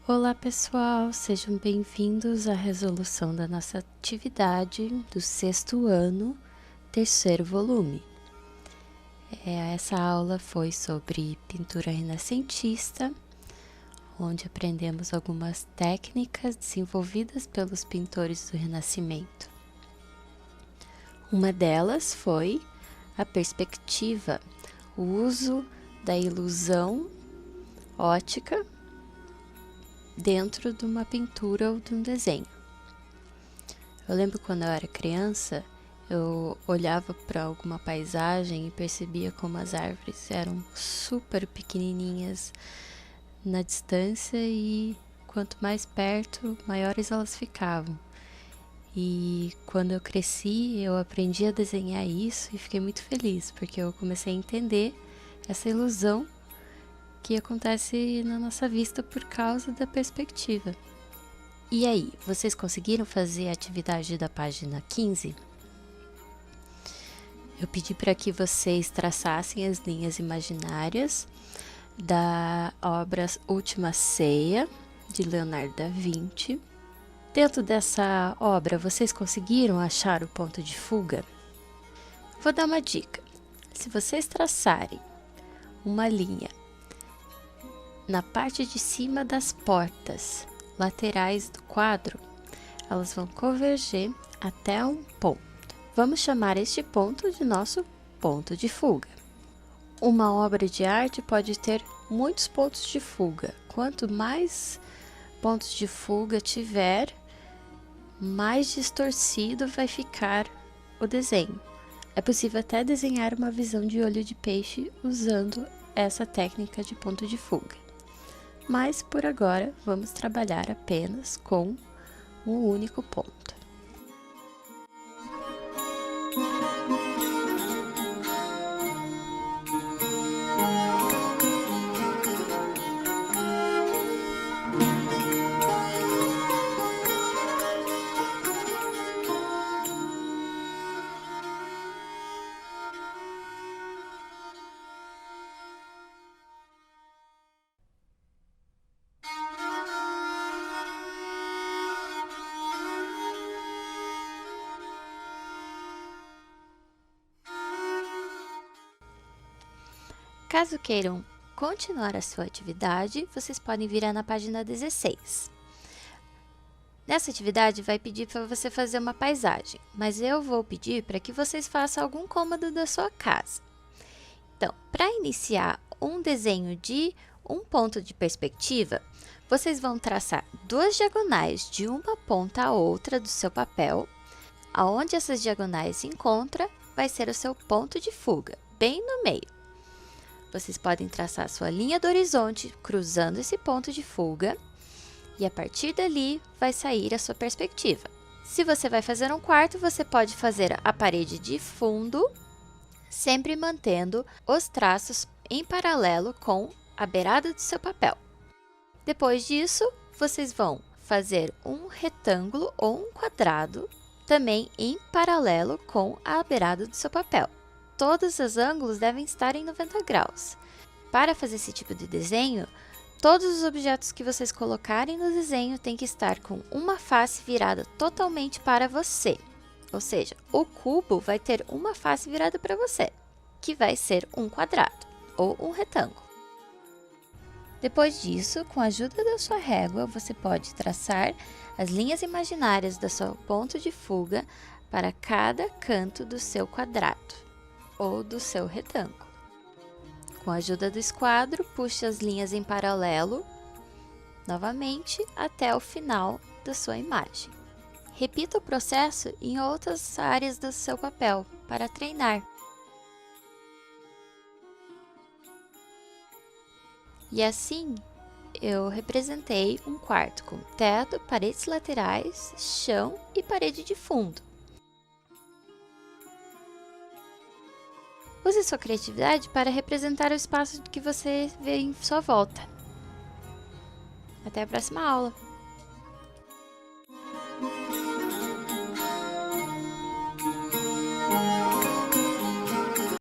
Olá pessoal, sejam bem-vindos à resolução da nossa atividade do 6º ano, 3º volume. Essa aula foi sobre pintura renascentista, onde aprendemos algumas técnicas desenvolvidas pelos pintores do Renascimento. Uma delas foi a perspectiva, o uso da ilusão ótica dentro de uma pintura ou de um desenho. Eu lembro quando eu era criança, eu olhava para alguma paisagem e percebia como as árvores eram super pequenininhas na distância e quanto mais perto, maiores elas ficavam. E quando eu cresci, eu aprendi a desenhar isso e fiquei muito feliz, porque eu comecei a entender essa ilusão que acontece na nossa vista por causa da perspectiva. E aí, vocês conseguiram fazer a atividade da página 15? Eu pedi para que vocês traçassem as linhas imaginárias da obra Última Ceia, de Leonardo da Vinci. Dentro dessa obra, vocês conseguiram achar o ponto de fuga? Vou dar uma dica. Se vocês traçarem uma linha na parte de cima das portas laterais do quadro, elas vão converger até um ponto. Vamos chamar este ponto de nosso ponto de fuga. Uma obra de arte pode ter muitos pontos de fuga. Quanto mais pontos de fuga tiver, mais distorcido vai ficar o desenho. É possível até desenhar uma visão de olho de peixe usando essa técnica de ponto de fuga. Mas, por agora, vamos trabalhar apenas com um único ponto. Caso queiram continuar a sua atividade, vocês podem virar na página 16. Nessa atividade vai pedir para você fazer uma paisagem, mas eu vou pedir para que vocês façam algum cômodo da sua casa. Então, para iniciar um desenho de um ponto de perspectiva, vocês vão traçar duas diagonais de uma ponta a outra do seu papel. Aonde essas diagonais se encontram, vai ser o seu ponto de fuga, bem no meio. Vocês podem traçar sua linha do horizonte cruzando esse ponto de fuga e a partir dali vai sair a sua perspectiva. Se você vai fazer um quarto, você pode fazer a parede de fundo, sempre mantendo os traços em paralelo com a beirada do seu papel. Depois disso, vocês vão fazer um retângulo ou um quadrado, também em paralelo com a beirada do seu papel. Todos os ângulos devem estar em 90 graus. Para fazer esse tipo de desenho, todos os objetos que vocês colocarem no desenho têm que estar com uma face virada totalmente para você. Ou seja, o cubo vai ter uma face virada para você, que vai ser um quadrado ou um retângulo. Depois disso, com a ajuda da sua régua, você pode traçar as linhas imaginárias do seu ponto de fuga para cada canto do seu quadrado ou do seu retângulo. Com a ajuda do esquadro, puxe as linhas em paralelo, novamente, até o final da sua imagem. Repita o processo em outras áreas do seu papel para treinar. E assim, eu representei um quarto com teto, paredes laterais, chão e parede de fundo. Use sua criatividade para representar o espaço que você vê em sua volta. Até a próxima aula!